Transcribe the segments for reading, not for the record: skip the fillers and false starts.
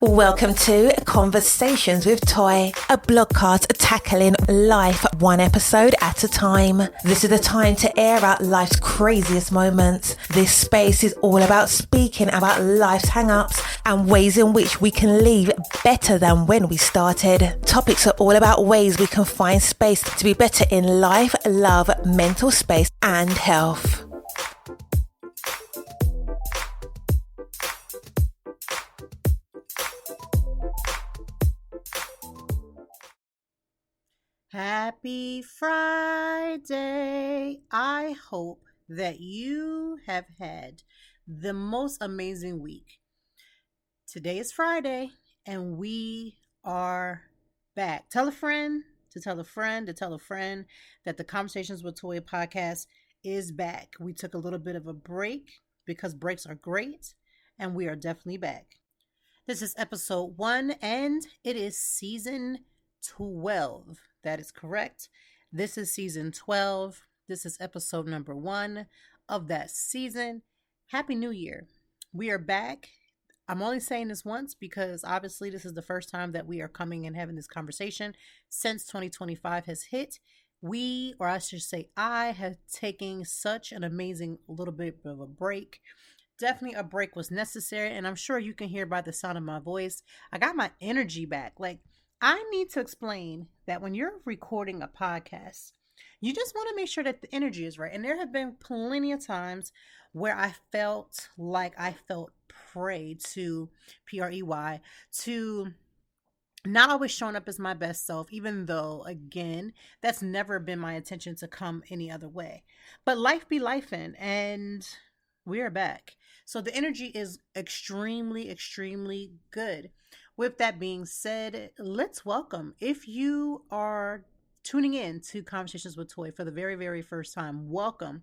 Welcome to Conversations with Toy, a blogcast tackling life one episode at a time. This is the time to air out life's craziest moments. This space is all about speaking about life's hang-ups and ways in which we can leave better than when we started. Topics are all about ways we can find space to be better in life, love, mental space, and health. Happy Friday. I hope that you have had the most amazing week. Today is Friday and we are back. Tell a friend to tell a friend to tell a friend that the Conversations with Toy podcast is back. We took a little bit of a break because breaks are great and we are definitely back. This is episode 1 and it is season 12. That is correct. This is season 12. This is episode number 1 of that season. Happy New Year. We are back. I'm only saying this once because obviously this is the first time that we are coming and having this conversation since 2025 has hit. I have taken such an amazing little bit of a break. Definitely a break was necessary, and I'm sure you can hear by the sound of my voice. I got my energy back. I need to explain that when you're recording a podcast, you just want to make sure that the energy is right. And there have been plenty of times where I felt prey to P-R-E-Y, to not always showing up as my best self, even though, again, that's never been my intention to come any other way. But life be lifing, and we are back. So the energy is extremely, extremely good. With that being said, let's welcome, if you are tuning in to Conversations with Toy for the very, very first time, welcome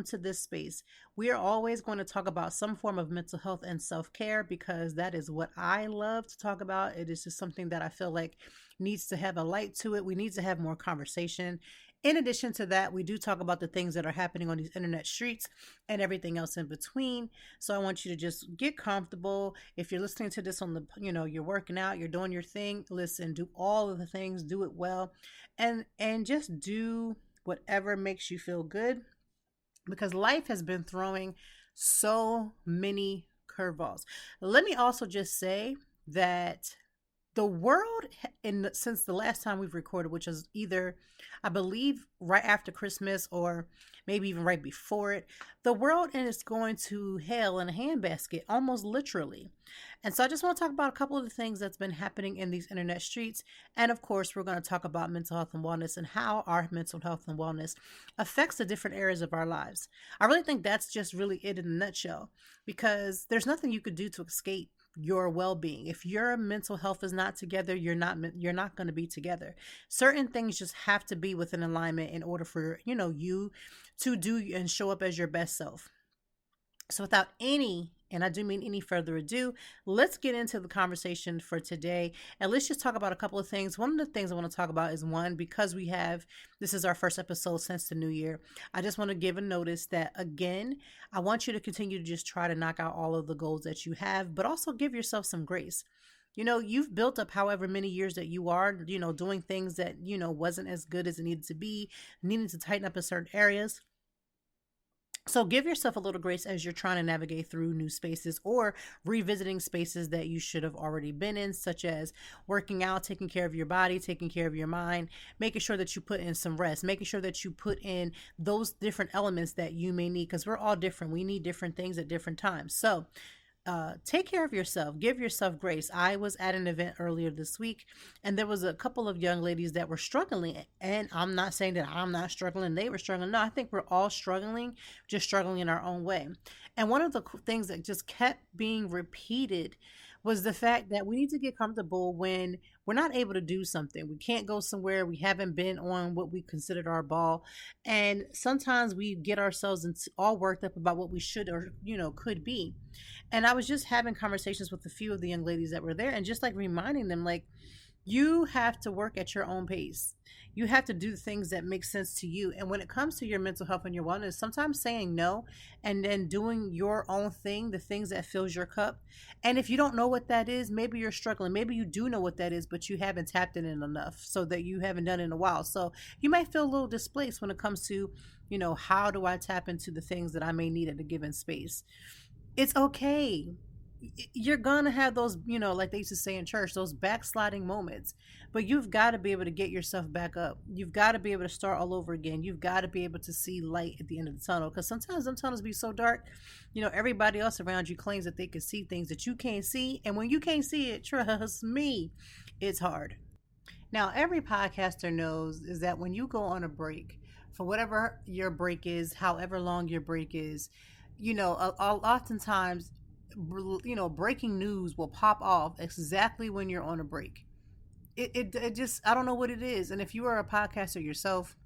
to this space. We are always going to talk about some form of mental health and self-care because that is what I love to talk about. It is just something that I feel like needs to have a light to it. We need to have more conversation. In addition to that, we do talk about the things that are happening on these internet streets and everything else in between. So I want you to just get comfortable. If you're listening to this on the, you're working out, you're doing your thing, listen, do all of the things, do it well, and just do whatever makes you feel good, because life has been throwing so many curveballs. Let me also just say that the world, since the last time we've recorded, which is either, I believe, right after Christmas or maybe even right before it, the world is going to hell in a handbasket, almost literally. And so I just want to talk about a couple of the things that's been happening in these internet streets. And of course, we're going to talk about mental health and wellness and how our mental health and wellness affects the different areas of our lives. I really think that's just really it in a nutshell, because there's nothing you could do to escape your well-being. If your mental health is not together, you're not going to be together. Certain things just have to be within alignment in order for you to do and show up as your best self. So without any, and I do mean any further ado, let's get into the conversation for today. And let's just talk about a couple of things. One of the things I want to talk about is one, because this is our first episode since the new year. I just want to give a notice that, again, I want you to continue to just try to knock out all of the goals that you have, but also give yourself some grace. You've built up however many years that you are, doing things that, wasn't as good as it needed to be, needing to tighten up in certain areas. So give yourself a little grace as you're trying to navigate through new spaces or revisiting spaces that you should have already been in, such as working out, taking care of your body, taking care of your mind, making sure that you put in some rest, making sure that you put in those different elements that you may need, because we're all different. We need different things at different times. So take care of yourself, give yourself grace. I was at an event earlier this week and there was a couple of young ladies that were struggling, and I'm not saying that I'm not struggling, they were struggling. No, I think we're all struggling, just struggling in our own way. And one of the things that just kept being repeated was the fact that we need to get comfortable when we're not able to do something. We can't go somewhere. We haven't been on what we considered our ball. And sometimes we get ourselves all worked up about what we should or, could be. And I was just having conversations with a few of the young ladies that were there and just reminding them, You have to work at your own pace. You have to do things that make sense to you. And when it comes to your mental health and your wellness, sometimes saying no and then doing your own thing, the things that fills your cup. And if you don't know what that is, maybe you're struggling. Maybe you do know what that is, but you haven't tapped in it enough so that you haven't done it in a while. So you might feel a little displaced when it comes to, how do I tap into the things that I may need at a given space? It's okay. You're gonna have those, like they used to say in church, those backsliding moments, but you've got to be able to get yourself back up. You've got to be able to start all over again. You've got to be able to see light at the end of the tunnel, because sometimes them tunnels be so dark. Everybody else around you claims that they can see things that you can't see, and when you can't see it, trust me, it's hard. Now, every podcaster knows is that when you go on a break, for whatever your break is, however long your break is, oftentimes, breaking news will pop off exactly when you're on a break. It just, I don't know what it is. And if you are a podcaster yourself,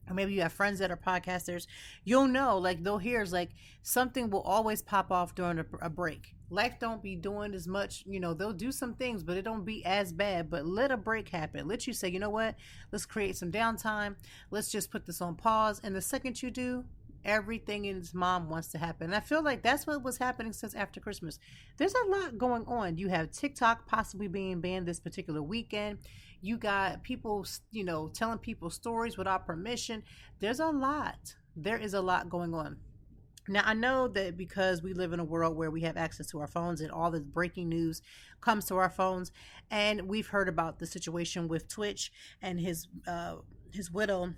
or maybe you have friends that are podcasters, you'll know, like, they'll hear is like something will always pop off during a break. Life don't be doing as much, they'll do some things, but it don't be as bad. But let a break happen. Let you say, you know what, let's create some downtime. Let's just put this on pause. And the second you do, everything in his mom wants to happen. And I feel like that's what was happening since after Christmas. There's a lot going on. You have TikTok possibly being banned this particular weekend. You got people, telling people stories without permission. There's a lot. There is a lot going on. Now, I know that because we live in a world where we have access to our phones and all the breaking news comes to our phones, and we've heard about the situation with Twitch and his widow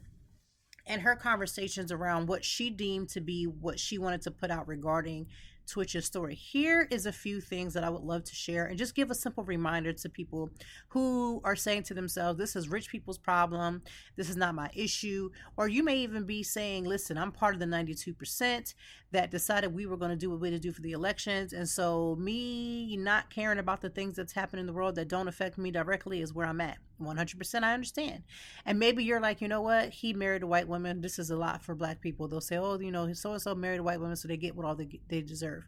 and her conversations around what she deemed to be what she wanted to put out regarding Twitch's story. Here is a few things that I would love to share and just give a simple reminder to people who are saying to themselves, this is rich people's problem. This is not my issue. Or you may even be saying, listen, I'm part of the 92% that decided we were going to do what we to do for the elections. And so me not caring about the things that's happening in the world that don't affect me directly is where I'm at. 100% I understand. And maybe you're like, you know what? He married a white woman. This is a lot for black people. They'll say, oh, so-and-so married a white woman, so they get what all they deserve.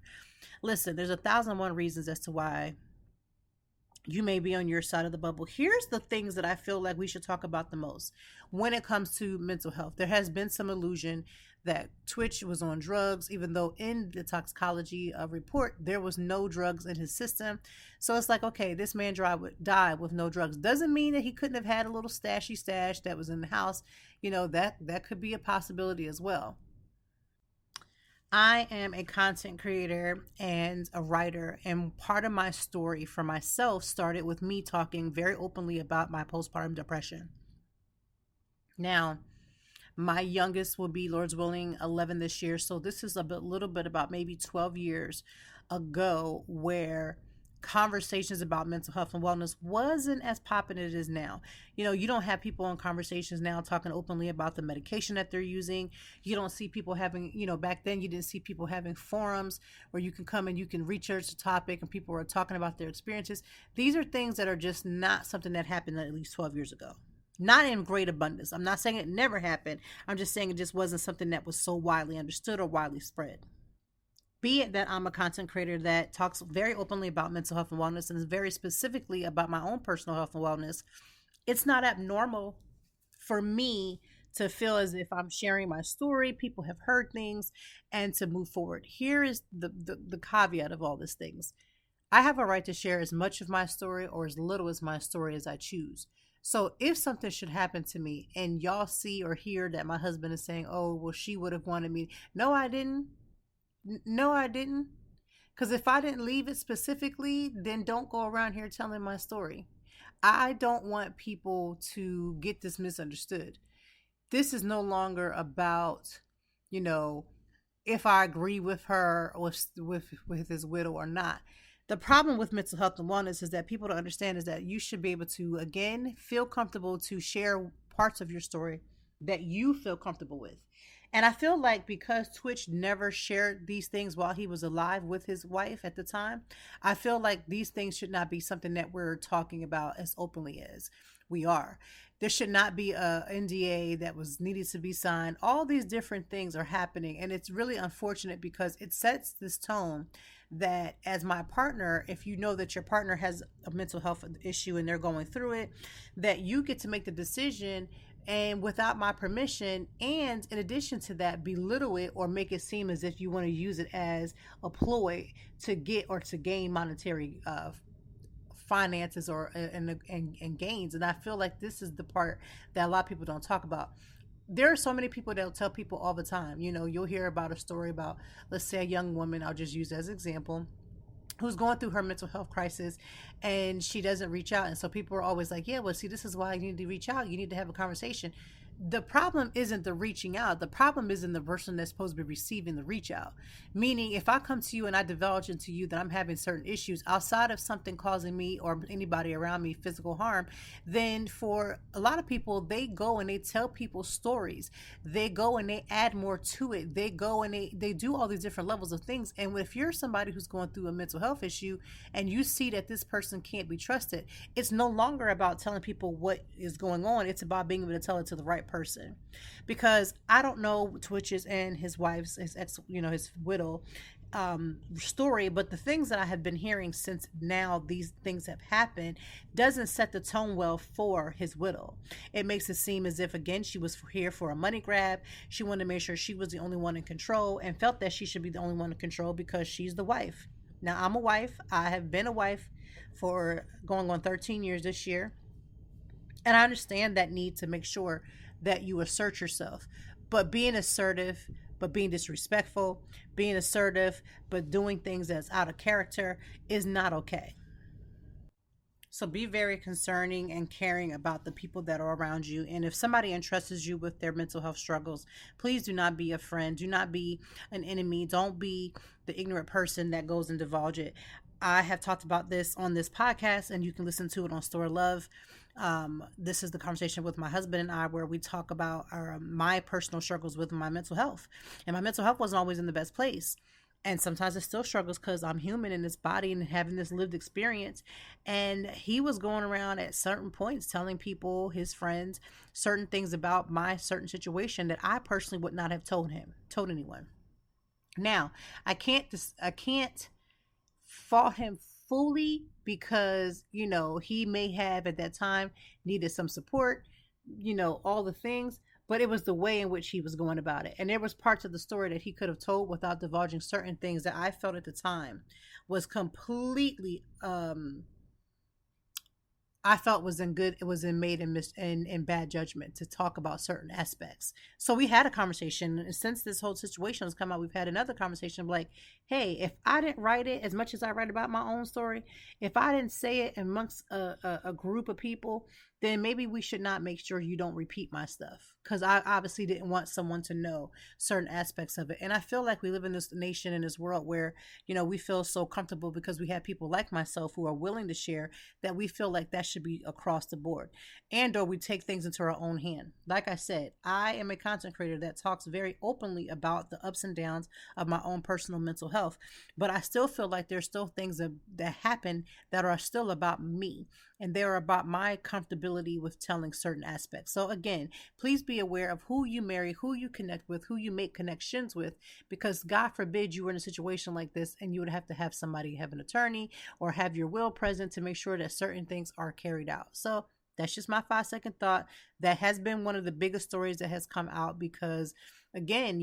Listen, there's 1,001 reasons as to why you may be on your side of the bubble. Here's the things that I feel like we should talk about the most when it comes to mental health. There has been some illusion that Twitch was on drugs, even though in the toxicology report, there was no drugs in his system. So it's like, okay, this man died with no drugs. Doesn't mean that he couldn't have had a little stash that was in the house. That could be a possibility as well. I am a content creator and a writer, and part of my story for myself started with me talking very openly about my postpartum depression. Now, my youngest will be, Lord's willing, 11 this year. So this is little bit about maybe 12 years ago where conversations about mental health and wellness wasn't as popping as it is now. You don't have people in conversations now talking openly about the medication that they're using. You don't see people having, back then you didn't see people having forums where you can come and you can research the topic and people are talking about their experiences. These are things that are just not something that happened at least 12 years ago. Not in great abundance. I'm not saying it never happened. I'm just saying it just wasn't something that was so widely understood or widely spread. Be it that I'm a content creator that talks very openly about mental health and wellness and is very specifically about my own personal health and wellness, it's not abnormal for me to feel as if I'm sharing my story, people have heard things, and to move forward. Here is the caveat of all these things. I have a right to share as much of my story or as little as my story as I choose. So if something should happen to me and y'all see or hear that my husband is saying, oh, well, she would have wanted me. No, I didn't. No, I didn't. Because if I didn't leave it specifically, then don't go around here telling my story. I don't want people to get this misunderstood. This is no longer about, if I agree with her or with his widow or not. The problem with mental health and wellness is that people don't understand is that you should be able to, again, feel comfortable to share parts of your story that you feel comfortable with. And I feel like because Twitch never shared these things while he was alive with his wife at the time, I feel like these things should not be something that we're talking about as openly as we are. There should not be a NDA that was needed to be signed. All these different things are happening. And it's really unfortunate because it sets this tone that as my partner, if you know that your partner has a mental health issue and they're going through it, that you get to make the decision and without my permission, and in addition to that, belittle it or make it seem as if you want to use it as a ploy to get or to gain monetary finances or and gains. And I feel like this is the part that a lot of people don't talk about. There are so many people that'll tell people all the time, you'll hear about a story about, let's say, a young woman, I'll just use as an example, who's going through her mental health crisis, and she doesn't reach out. And so people are always like, yeah, well, see, this is why you need to reach out. You need to have a conversation. The problem isn't the reaching out. The problem is in the person that's supposed to be receiving the reach out. Meaning, if I come to you and I divulge into you that I'm having certain issues outside of something causing me or anybody around me physical harm, then for a lot of people, they go and they tell people stories. They go and they add more to it. They go and they do all these different levels of things. And if you're somebody who's going through a mental health issue and you see that this person can't be trusted, it's no longer about telling people what is going on. It's about being able to tell it to the right person. Because I don't know Twitch's and his wife's, his ex, his widow story, but the things that I have been hearing since now these things have happened doesn't set the tone well for his widow. It makes it seem as if, again, she was here for a money grab. She wanted to make sure she was the only one in control and felt that she should be the only one in control because she's the wife. Now, I'm a wife. I have been a wife for going on 13 years this year. And I understand that need to make sure that you assert yourself. But being assertive, but being disrespectful, being assertive, but doing things that's out of character is not okay. So be very concerning and caring about the people that are around you. And if somebody entrusts you with their mental health struggles, please do not be a friend. Do not be an enemy. Don't be the ignorant person that goes and divulge it. I have talked about this on this podcast, and you can listen to it on Store Love. This is the conversation with my husband and I, where we talk about my personal struggles with my mental health. And my mental health wasn't always in the best place. And sometimes it still struggles because I'm human in this body and having this lived experience. And he was going around at certain points telling people, his friends, certain things about my certain situation that I personally would not have told anyone. Now, I can't fault him fully because, he may have at that time needed some support, all the things, but it was the way in which he was going about it. And there was parts of the story that he could have told without divulging certain things that I felt at the time was completely, I felt was made in bad judgment to talk about certain aspects. So we had a conversation, and since this whole situation has come out, we've had another conversation like, hey, if I didn't write it as much as I write about my own story, if I didn't say it amongst a group of people, then maybe we should not make sure you don't repeat my stuff. Because I obviously didn't want someone to know certain aspects of it. And I feel like we live in this nation, in this world where, we feel so comfortable because we have people like myself who are willing to share, that we feel like that should be across the board. And or we take things into our own hand. Like I said, I am a content creator that talks very openly about the ups and downs of my own personal mental health. But I still feel like there's still things that happen that are still about me. And they're about my comfortability with telling certain aspects. So again, please be aware of who you marry, who you connect with, who you make connections with, because God forbid you were in a situation like this and you would have to have somebody have an attorney or have your will present to make sure that certain things are carried out. So that's just my 5-second thought. That has been one of the biggest stories that has come out because, again,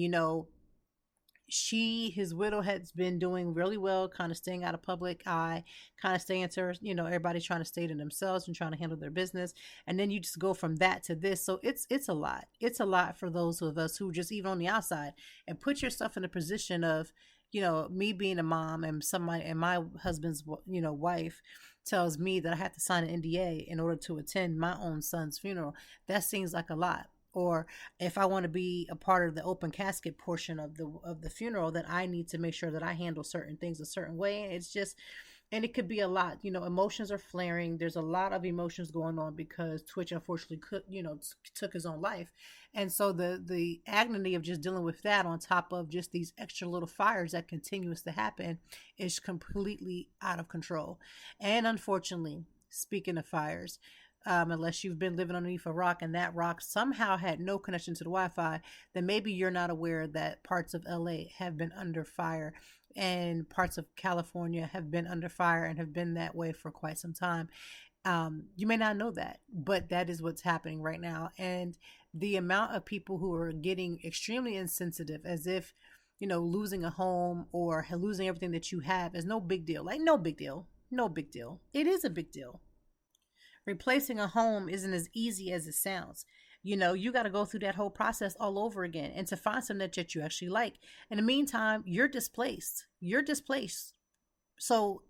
his widow has been doing really well, kind of staying out of public eye, kind of staying to her, everybody's trying to stay to themselves and trying to handle their business. And then you just go from that to this. So it's a lot. It's a lot for those of us who just even on the outside and put yourself in a position of, me being a mom and somebody and my husband's, wife tells me that I have to sign an NDA in order to attend my own son's funeral. That seems like a lot. Or if I want to be a part of the open casket portion of the funeral, then I need to make sure that I handle certain things a certain way. And it could be a lot. Emotions are flaring. There's a lot of emotions going on because Twitch unfortunately took his own life. And so the agony of just dealing with that on top of just these extra little fires that continues to happen is completely out of control. And unfortunately, speaking of fires, unless you've been living underneath a rock and that rock somehow had no connection to the Wi-Fi, then maybe you're not aware that parts of LA have been under fire and parts of California have been under fire and have been that way for quite some time. You may not know that, but that is what's happening right now. And the amount of people who are getting extremely insensitive, as if, losing a home or losing everything that you have is no big deal. Like, no big deal. No big deal. It is a big deal. Replacing a home isn't as easy as it sounds. You got to go through that whole process all over again and to find something that you actually like. In the meantime, you're displaced. You're displaced. So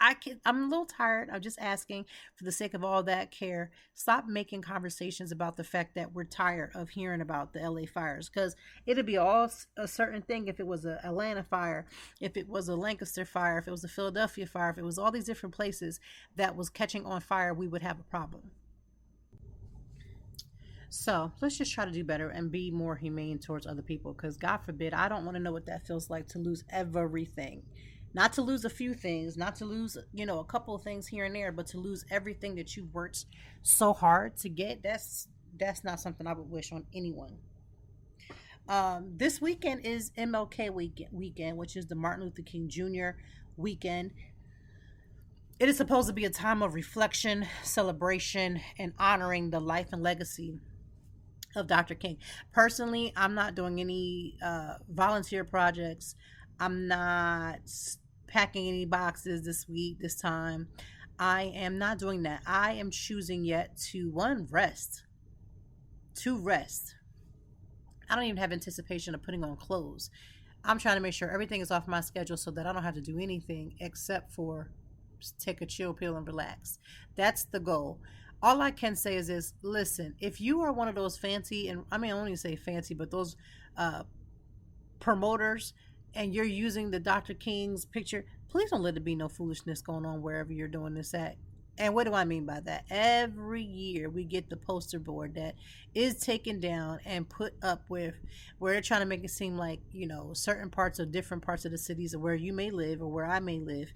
I'm a little tired. I'm just asking, for the sake of all that care, stop making conversations about the fact that we're tired of hearing about the LA fires, because it'd be all a certain thing if it was a Atlanta fire, if it was a Lancaster fire, if it was a Philadelphia fire, if it was all these different places that was catching on fire, we would have a problem. So let's just try to do better and be more humane towards other people, because God forbid, I don't want to know what that feels like to lose everything. Not to lose a few things, not to lose, a couple of things here and there, but to lose everything that you worked so hard to get. That's not something I would wish on anyone. This weekend is MLK weekend, which is the Martin Luther King Jr. weekend. It is supposed to be a time of reflection, celebration, and honoring the life and legacy of Dr. King. Personally, I'm not doing any volunteer projects. I'm not packing any boxes this time. I am not doing that. I am choosing yet to rest. To rest. I don't even have anticipation of putting on clothes. I'm trying to make sure everything is off my schedule so that I don't have to do anything except for take a chill pill and relax. That's the goal. All I can say is this: listen, if you are one of those fancy, and I mean, I don't even say fancy, but those promoters, and you're using the Dr. King's picture, please don't let it be no foolishness going on wherever you're doing this at. And what do I mean by that? Every year we get the poster board that is taken down and put up with, where they're trying to make it seem like, certain different parts of the cities or where you may live or where I may live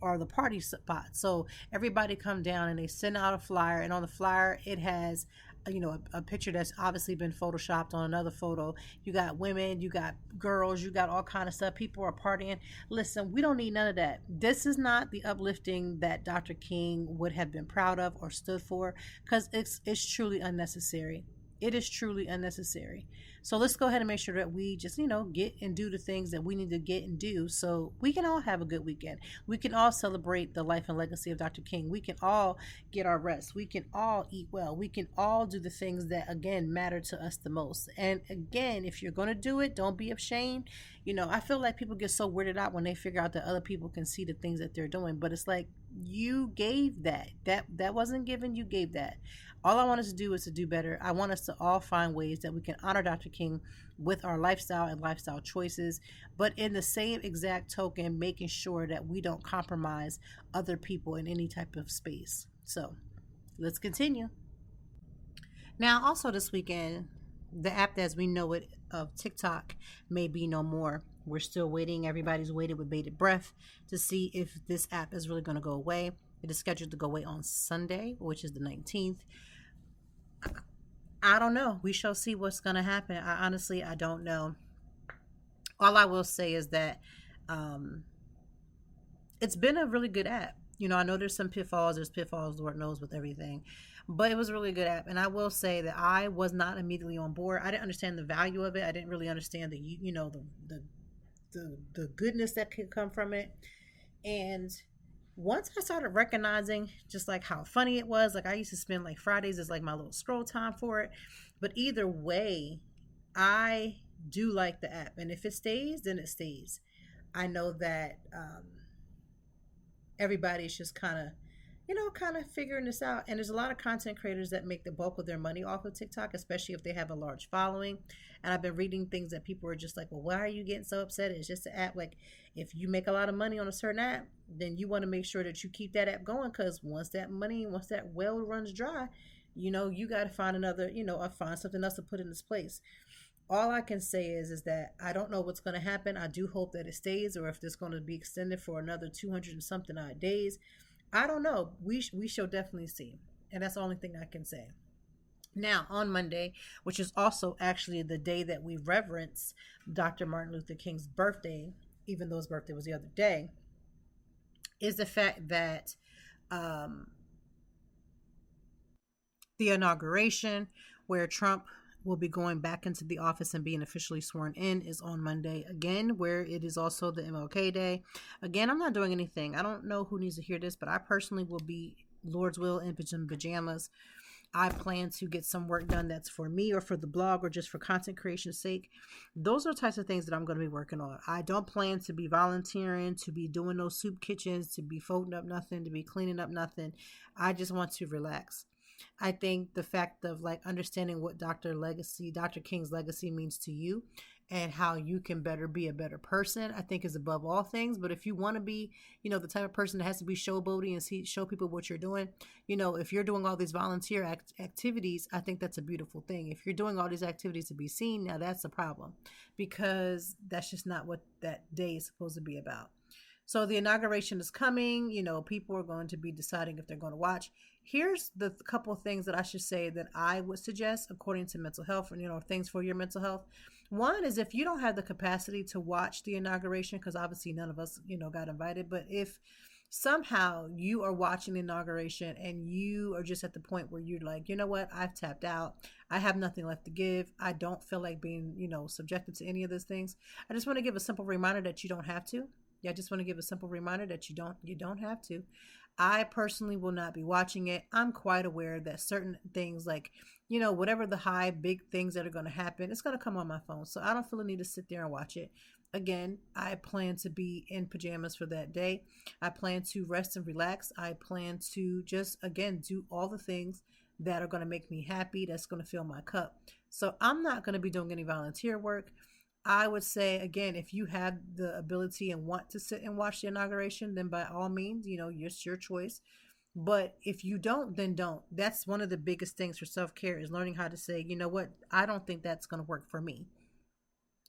are the party spots. So everybody come down and they send out a flyer, and on the flyer it has a picture that's obviously been photoshopped on another photo. You got women, you got girls, you got all kind of stuff. People are partying. Listen, we don't need none of that. This is not the uplifting that Dr. King would have been proud of or stood for, because it's truly unnecessary. It is truly unnecessary. So let's go ahead and make sure that we just, get and do the things that we need to get and do so we can all have a good weekend. We can all celebrate the life and legacy of Dr. King. We can all get our rest. We can all eat well. We can all do the things that, again, matter to us the most. And again, if you're going to do it, don't be ashamed. I feel like people get so weirded out when they figure out that other people can see the things that they're doing. But it's like, you gave that. That wasn't given. You gave that. All I want us to do is to do better. I want us to all find ways that we can honor Dr. King with our lifestyle and lifestyle choices, but in the same exact token, making sure that we don't compromise other people in any type of space. So let's continue. Now, also this weekend, the app as we know it of TikTok may be no more. We're still waiting. Everybody's waiting with bated breath to see if this app is really going to go away. It is scheduled to go away on Sunday, which is the 19th. I don't know. We shall see what's going to happen. I don't know. All I will say is that it's been a really good app. I know there's some pitfalls. There's pitfalls, Lord knows, with everything. But it was a really good app. And I will say that I was not immediately on board. I didn't understand the value of it. I didn't really understand the goodness that could come from it. And once I started recognizing just like how funny it was, like I used to spend like Fridays as like my little scroll time for it. But either way, I do like the app. And if it stays, then it stays. I know that everybody's just kind of figuring this out. And there's a lot of content creators that make the bulk of their money off of TikTok, especially if they have a large following. And I've been reading things that people are just like, well, why are you getting so upset? It's just an app. Like, if you make a lot of money on a certain app, then you want to make sure that you keep that app going, because once that well runs dry, you got to find another, or find something else to put in its place. All I can say is that I don't know what's going to happen. I do hope that it stays, or if it's going to be extended for another 200 and something odd days. I don't know. We shall definitely see. And that's the only thing I can say. Now, on Monday, which is also actually the day that we reverence Dr. Martin Luther King's birthday, even though his birthday was the other day, is the fact that um, the inauguration, where Trump will be going back into the office and being officially sworn in, is on Monday again, where it is also the MLK Day. Again, I'm not doing anything. I don't know who needs to hear this, but I personally will be, Lord's will, in pajamas. I plan to get some work done that's for me or for the blog or just for content creation's sake. Those are the types of things that I'm going to be working on. I don't plan to be volunteering, to be doing those soup kitchens, to be folding up nothing, to be cleaning up nothing. I just want to relax. I think the fact of like understanding what Dr. King's legacy means to you and how you can better be a better person, I think is above all things. But if you want to be, the type of person that has to be showboaty and show people what you're doing, if you're doing all these volunteer activities, I think that's a beautiful thing. If you're doing all these activities to be seen, now that's a problem, because that's just not what that day is supposed to be about. So the inauguration is coming. People are going to be deciding if they're going to watch. Here's the couple of things that I should say that I would suggest according to mental health, and things for your mental health. One is, if you don't have the capacity to watch the inauguration, because obviously none of us, got invited, but if somehow you are watching the inauguration and you are just at the point where you're like, you know what, I've tapped out, I have nothing left to give, I don't feel like being, subjected to any of those things, I just want to give a simple reminder that you don't have to. I just want to give a simple reminder that you don't have to. I personally will not be watching it. I'm quite aware that certain things, like, whatever the big things that are going to happen, it's going to come on my phone. So I don't feel the need to sit there and watch it. Again, I plan to be in pajamas for that day. I plan to rest and relax. I plan to just, again, do all the things that are going to make me happy, that's going to fill my cup. So I'm not going to be doing any volunteer work. I would say, again, if you have the ability and want to sit and watch the inauguration, then by all means, it's your choice. But if you don't, then don't. That's one of the biggest things for self-care, is learning how to say, you know what, I don't think that's going to work for me.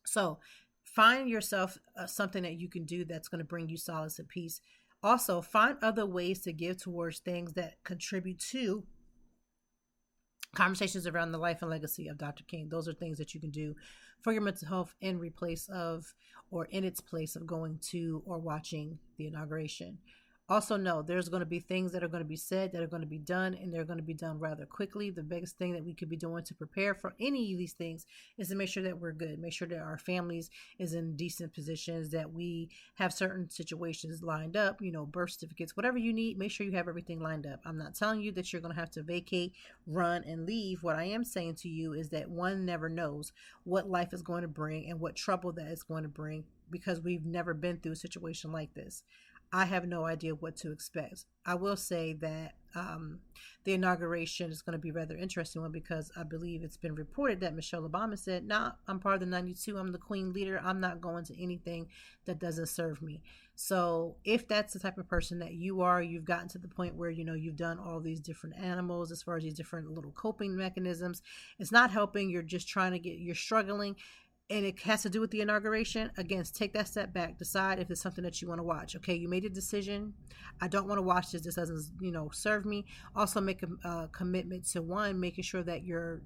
So find yourself something that you can do that's going to bring you solace and peace. Also, find other ways to give towards things that contribute to conversations around the life and legacy of Dr. King. Those are things that you can do for your mental health in its place of going to or watching the inauguration. Also know there's going to be things that are going to be said, that are going to be done, and they're going to be done rather quickly. The biggest thing that we could be doing to prepare for any of these things is to make sure that we're good, make sure that our families is in decent positions, that we have certain situations lined up, birth certificates, whatever you need, make sure you have everything lined up. I'm not telling you that you're going to have to vacate, run, and leave. What I am saying to you is that one never knows what life is going to bring and what trouble that is going to bring, because we've never been through a situation like this. I have no idea what to expect. I will say that the inauguration is going to be a rather interesting one, because I believe it's been reported that Michelle Obama said, "Nah, I'm part of the 92. I'm the queen leader. I'm not going to anything that doesn't serve me." So if that's the type of person that you are, you've gotten to the point where, you've done all these different animals as far as these different little coping mechanisms. It's not helping. You're just you're struggling. And it has to do with the inauguration. Again, take that step back. Decide if it's something that you want to watch. Okay, you made a decision. I don't want to watch this. This doesn't, serve me. Also, make a commitment to making sure that your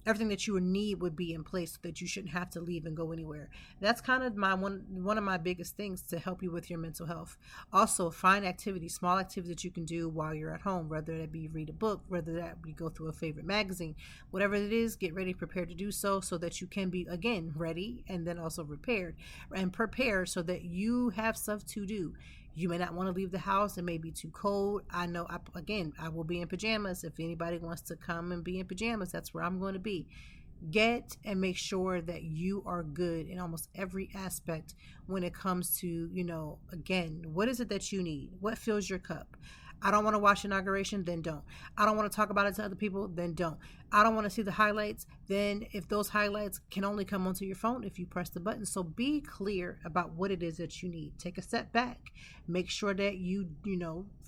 everything that you would need would be in place, so that you shouldn't have to leave and go anywhere. That's kind of one of my biggest things to help you with your mental health. Also, find activities, small activities that you can do while you're at home, whether that be read a book, whether that be go through a favorite magazine, whatever it is, get ready, prepared to do so that you can be, again, ready, and then also prepared so that you have stuff to do. You may not want to leave the house. It may be too cold. I know, I will be in pajamas. If anybody wants to come and be in pajamas, that's where I'm going to be. Get and make sure that you are good in almost every aspect when it comes to, again, what is it that you need? What fills your cup? I don't want to watch inauguration, then don't. I don't want to talk about it to other people, then don't. I don't want to see the highlights, then if those highlights can only come onto your phone if you press the button. So be clear about what it is that you need. Take a step back. Make sure that you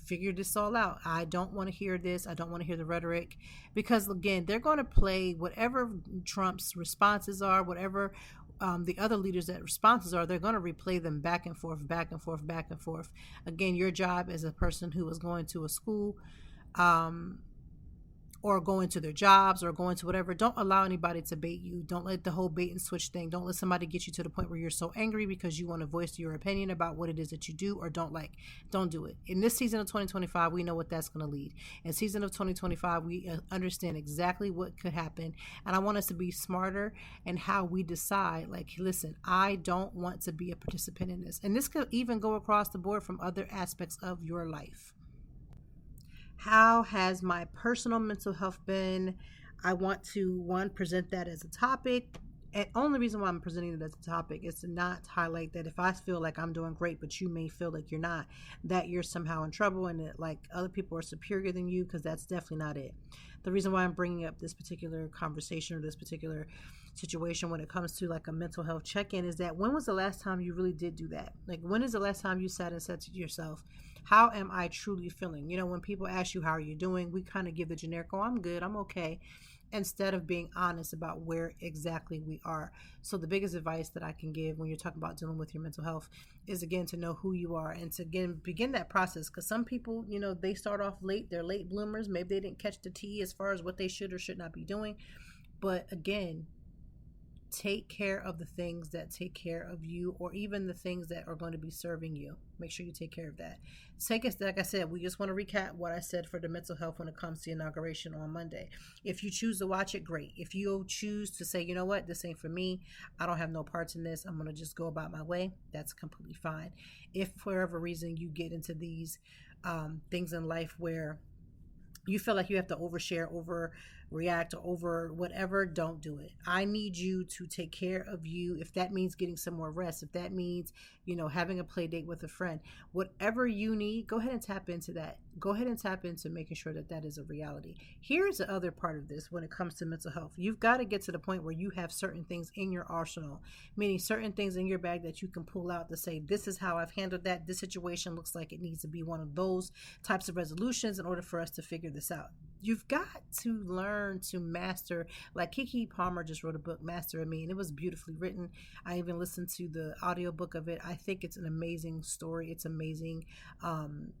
figure this all out. I don't want to hear this. I don't want to hear the rhetoric, because again, they're going to play whatever Trump's responses are, whatever the other leaders that responses are, they're going to replay them back and forth, back and forth, back and forth. Again, your job as a person who is going to a school or going to their jobs or going to whatever, don't allow anybody to bait you. Don't let the whole bait and switch thing. Don't let somebody get you to the point where you're so angry because you want to voice your opinion about what it is that you do or don't like. Don't do it. In this season of 2025, we know what that's going to lead. In season of 2025, we understand exactly what could happen. And I want us to be smarter in how we decide, like, listen, I don't want to be a participant in this. And this could even go across the board from other aspects of your life. How has my personal mental health been? I want to, one, present that as a topic. And only reason why I'm presenting it as a topic is to not highlight that if I feel like I'm doing great, but you may feel like you're not, that you're somehow in trouble and that like other people are superior than you, because that's definitely not it. The reason why I'm bringing up this particular conversation or this particular situation when it comes to like a mental health check-in is that when was the last time you really did do that? Like, when is the last time you sat and said to yourself, how am I truly feeling? You know, when people ask you, how are you doing? We kind of give the generic, oh, I'm good, I'm okay, instead of being honest about where exactly we are. So the biggest advice that I can give when you're talking about dealing with your mental health is, again, to know who you are and to, again, begin that process. Because some people, you know, they start off late, they're late bloomers. Maybe they didn't catch the tea as far as what they should or should not be doing. But again, take care of the things that take care of you, or even the things that are going to be serving you. Make sure you take care of that. Like I said, we just want to recap what I said for the mental health when it comes to inauguration on Monday. If you choose to watch it, great. If you choose to say, you know what, this ain't for me, I don't have no parts in this, I'm going to just go about my way, that's completely fine. If for whatever reason you get into these things in life where you feel like you have to overshare, overreact, or over whatever, don't do it. I need you to take care of you. If that means getting some more rest, if that means, you know, having a play date with a friend, whatever you need, go ahead and tap into that. Go ahead and tap into making sure that that is a reality. Here's the other part of this when it comes to mental health. You've got to get to the point where you have certain things in your arsenal, meaning certain things in your bag that you can pull out to say, this is how I've handled that. This situation looks like it needs to be one of those types of resolutions in order for us to figure this out. You've got to learn to master, like Keke Palmer just wrote a book, Master of Me, and it was beautifully written. I even listened to the audiobook of it. I think it's an amazing story. It's amazing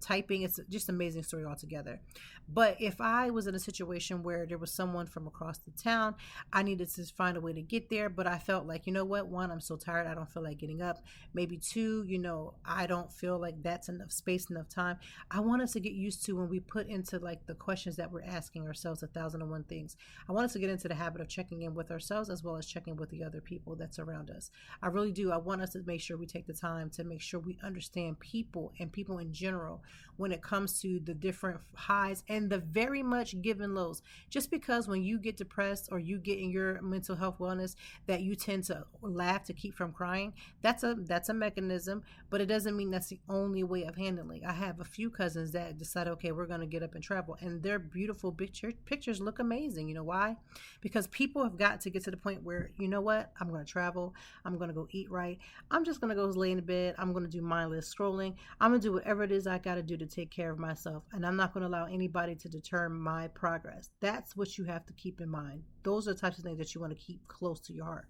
typing. It's just an amazing story altogether. But if I was in a situation where there was someone from across the town, I needed to find a way to get there, but I felt like, you know what, one, I'm so tired, I don't feel like getting up. Maybe two, you know, I don't feel like that's enough space, enough time. I want us to get used to, when we put into like the questions that we're asking ourselves, 1,001 things, I want us to get into the habit of checking in with ourselves as well as checking with the other people that's around us. I really do. I want us to make sure we take the time to make sure we understand people and people in general when it comes to the different highs and the very much given lows. Just because when you get depressed or you get in your mental health wellness that you tend to laugh to keep from crying, that's a mechanism, but it doesn't mean that's the only way of handling. I have a few cousins that decide, okay, we're going to get up and travel, and their beautiful pictures look amazing. You know why? Because people have got to get to the point where, you know what, I'm going to travel, I'm going to go eat right, I'm just going to go lay in bed, I'm going to do mindless scrolling, I'm going to do whatever it is I got to do to take care of myself, and I'm not going to allow anybody to deter my progress. That's what you have to keep in mind. Those are the types of things that you want to keep close to your heart.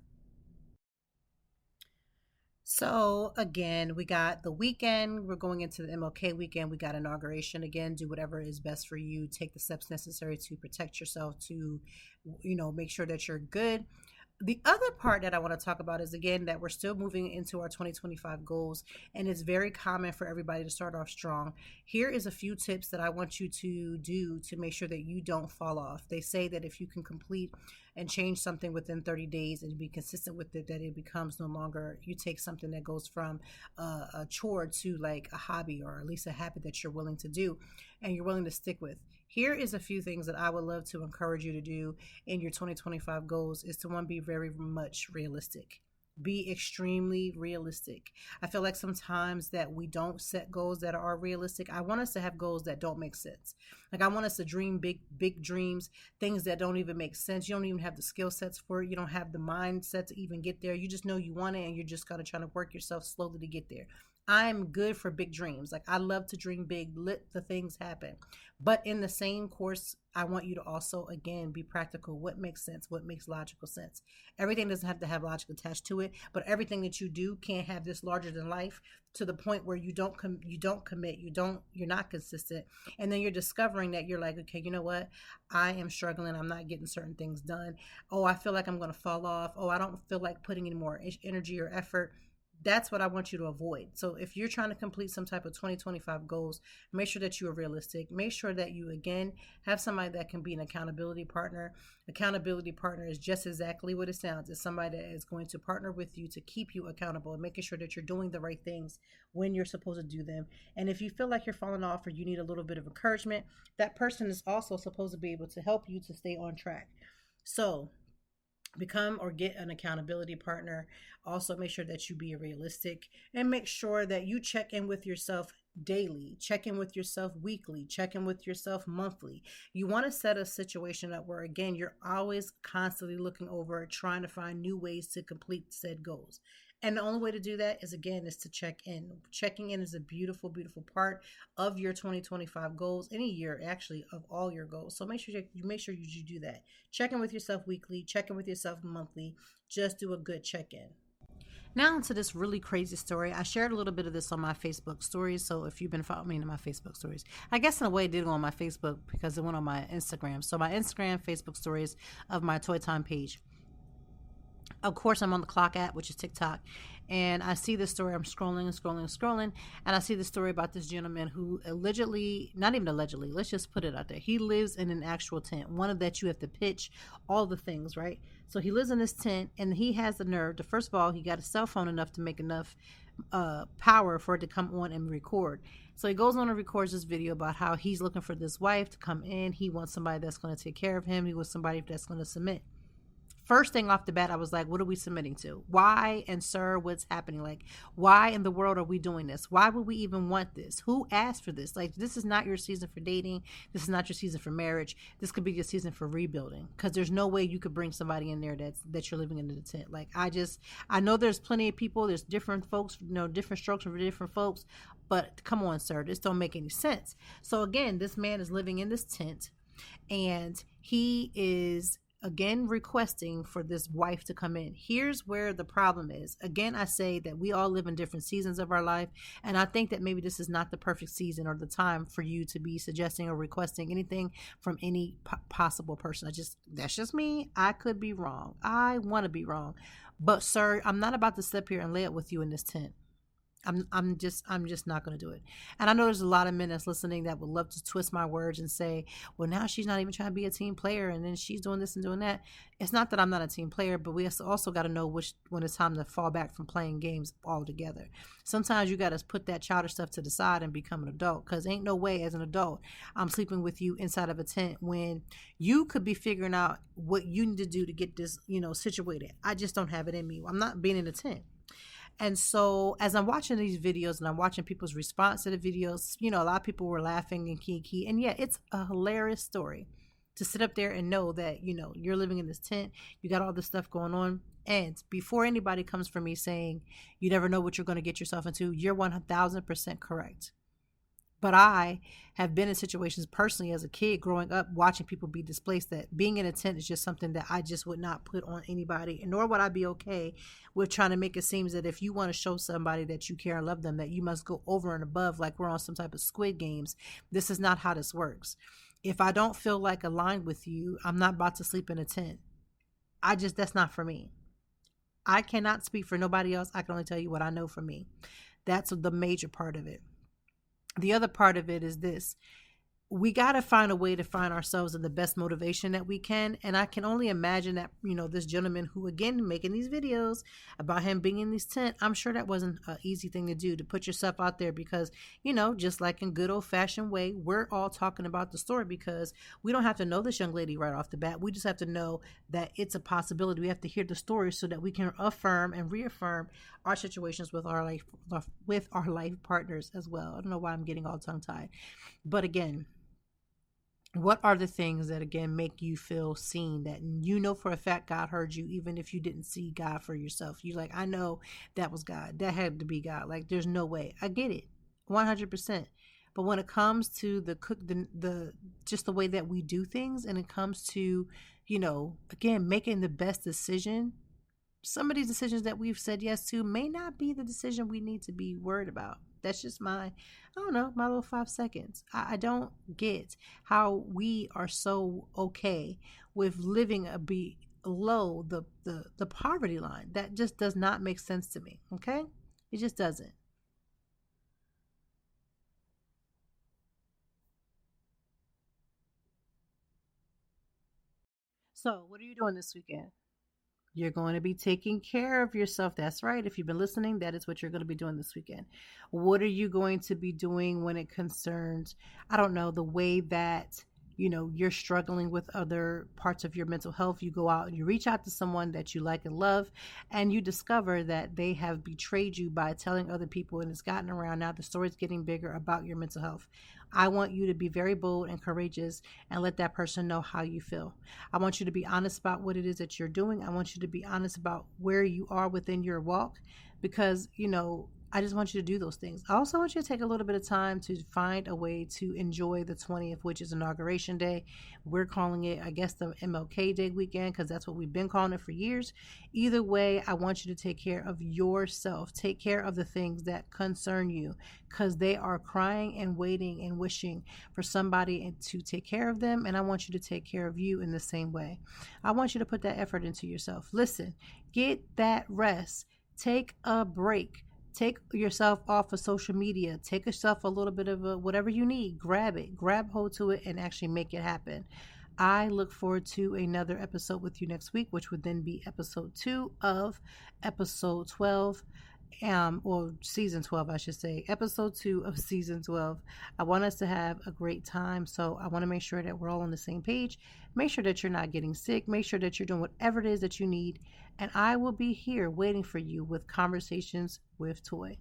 So again, we got the weekend. We're going into the MLK weekend. We got inauguration. Again, do whatever is best for you. Take the steps necessary to protect yourself, to, you know, make sure that you're good. The other part that I want to talk about is, again, that we're still moving into our 2025 goals, and it's very common for everybody to start off strong. Here is a few tips that I want you to do to make sure that you don't fall off. They say that if you can complete and change something within 30 days and be consistent with it, that it becomes no longer, you take something that goes from a chore to like a hobby, or at least a habit that you're willing to do and you're willing to stick with. Here is a few things that I would love to encourage you to do in your 2025 goals is to, one, be very much realistic. Be extremely realistic. I feel like sometimes that we don't set goals that are realistic. I want us to have goals that don't make sense. Like, I want us to dream big dreams, things that don't even make sense. You don't even have the skill sets for it. You don't have the mindset to even get there. You just know you want it, and you're just kind of trying to work yourself slowly to get there. I'm good for big dreams. Like I love to dream big, let the things happen. But in the same course, I want you to also again be practical. What makes sense? What makes logical sense? Everything doesn't have to have logic attached to it, but everything that you do can't have this larger than life to the point where you don't commit, you're not consistent, and then you're discovering that you're like, okay, you know what? I am struggling. I'm not getting certain things done. Oh, I feel like I'm going to fall off. Oh, I don't feel like putting any more energy or effort. That's what I want you to avoid. So if you're trying to complete some type of 2025 goals, make sure that you are realistic. Make sure that you, again, have somebody that can be an accountability partner. Accountability partner is just exactly what it sounds. It's somebody that is going to partner with you to keep you accountable and making sure that you're doing the right things when you're supposed to do them. And if you feel like you're falling off or you need a little bit of encouragement, that person is also supposed to be able to help you to stay on track. So become or get an accountability partner. Also make sure that you be realistic and make sure that you check in with yourself daily, check in with yourself weekly, check in with yourself monthly. You want to set a situation up where again you're always constantly looking over, trying to find new ways to complete said goals. And the only way to do that is again is to check in. Checking in is a beautiful, beautiful part of your 2025 goals, any year actually of all your goals. So make sure you do that. Check in with yourself weekly, check in with yourself monthly. Just do a good check-in. Now into this really crazy story. I shared a little bit of this on my Facebook stories. So if you've been following me in my Facebook stories, I guess in a way it did go on my Facebook because it went on my Instagram. So my Instagram, Facebook stories of my Toy Time page. Of course, I'm on the Clock app, which is TikTok, and I see this story. I'm scrolling, and I see the story about this gentleman who allegedly, not even allegedly, let's just put it out there. He lives in an actual tent, one of that you have to pitch all the things, right? So he lives in this tent, and he has the nerve to, first of all, he got a cell phone enough to make enough power for it to come on and record. So he goes on and records this video about how he's looking for this wife to come in. He wants somebody that's going to take care of him. He wants somebody that's going to submit. First thing off the bat, I was like, what are we submitting to? Why? And sir, what's happening? Like, why in the world are we doing this? Why would we even want this? Who asked for this? Like, this is not your season for dating. This is not your season for marriage. This could be your season for rebuilding, because there's no way you could bring somebody in there that you're living in the tent. Like, I know there's plenty of people. There's different folks, different strokes for different folks. But come on, sir, this don't make any sense. So again, this man is living in this tent, and he is again requesting for this wife to come in. Here's where the problem is. Again, I say that we all live in different seasons of our life, and I think that maybe this is not the perfect season or the time for you to be suggesting or requesting anything from any possible person. That's just me. I could be wrong. I want to be wrong. But sir, I'm not about to sit here and lay it with you in this tent. I'm just not going to do it. And I know there's a lot of men that's listening that would love to twist my words and say, well, now she's not even trying to be a team player, and then she's doing this and doing that. It's not that I'm not a team player, but we also got to know when it's time to fall back from playing games altogether. Sometimes you got to put that childish stuff to the side and become an adult, because ain't no way as an adult I'm sleeping with you inside of a tent when you could be figuring out what you need to do to get this, situated. I just don't have it in me. I'm not being in a tent. And so as I'm watching these videos and I'm watching people's response to the videos, a lot of people were laughing and kiki. And yeah, it's a hilarious story to sit up there and know that, you're living in this tent, you got all this stuff going on. And before anybody comes for me saying you never know what you're going to get yourself into, you're 1000% correct. But I have been in situations personally as a kid growing up watching people be displaced, that being in a tent is just something that I just would not put on anybody, nor would I be okay with trying to make it seem that if you want to show somebody that you care and love them, that you must go over and above like we're on some type of Squid Games. This is not how this works. If I don't feel like aligned with you, I'm not about to sleep in a tent. That's not for me. I cannot speak for nobody else. I can only tell you what I know for me. That's the major part of it. The other part of it is this. We got to find a way to find ourselves in the best motivation that we can. And I can only imagine that, this gentleman who, again, making these videos about him being in this tent, I'm sure that wasn't an easy thing to do, to put yourself out there, because, just like in good old fashioned way, we're all talking about the story because we don't have to know this young lady right off the bat. We just have to know that it's a possibility. We have to hear the story so that we can affirm and reaffirm our situations with our life partners as well. I don't know why I'm getting all tongue tied, but again, What are the things that, again, make you feel seen, that you know for a fact God heard you, even if you didn't see God for yourself? You like, I know that was God. That had to be God. Like, there's no way. I get it, 100%. But when it comes to the just the way that we do things, and it comes to, again, making the best decision, some of these decisions that we've said yes to may not be the decision we need to be worried about. That's just my little 5 seconds. I don't get how we are so okay with living below the poverty line. That just does not make sense to me. Okay? It just doesn't. So, what are you doing this weekend? You're going to be taking care of yourself. That's right. If you've been listening, that is what you're going to be doing this weekend. What are you going to be doing when it concerns, I don't know, the way that, you're struggling with other parts of your mental health? You go out and you reach out to someone that you like and love, and you discover that they have betrayed you by telling other people, and it's gotten around now. The story's getting bigger about your mental health. I want you to be very bold and courageous and let that person know how you feel. I want you to be honest about what it is that you're doing. I want you to be honest about where you are within your walk, because, I just want you to do those things. I also want you to take a little bit of time to find a way to enjoy the 20th, which is Inauguration Day. We're calling it, I guess, the MLK Day weekend, because that's what we've been calling it for years. Either way, I want you to take care of yourself. Take care of the things that concern you, because they are crying and waiting and wishing for somebody to take care of them. And I want you to take care of you in the same way. I want you to put that effort into yourself. Listen, get that rest. Take a break. Take yourself off of social media. Take yourself a little bit of whatever you need. Grab it. Grab hold to it and actually make it happen. I look forward to another episode with you next week, which would then be episode 2 of episode 12. Or season 12, I should say, episode 2 of season 12. I want us to have a great time, so I want to make sure that we're all on the same page. Make sure that you're not getting sick. Make sure that you're doing whatever it is that you need, and I will be here waiting for you with Conversations with Toy.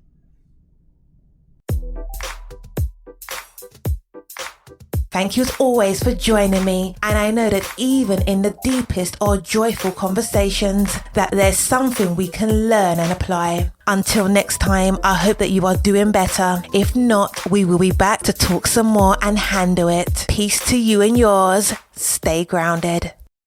Thank you as always for joining me, and I know that even in the deepest or joyful conversations, that there's something we can learn and apply. Until next time, I hope that you are doing better. If not, we will be back to talk some more and handle it. Peace to you and yours. Stay grounded.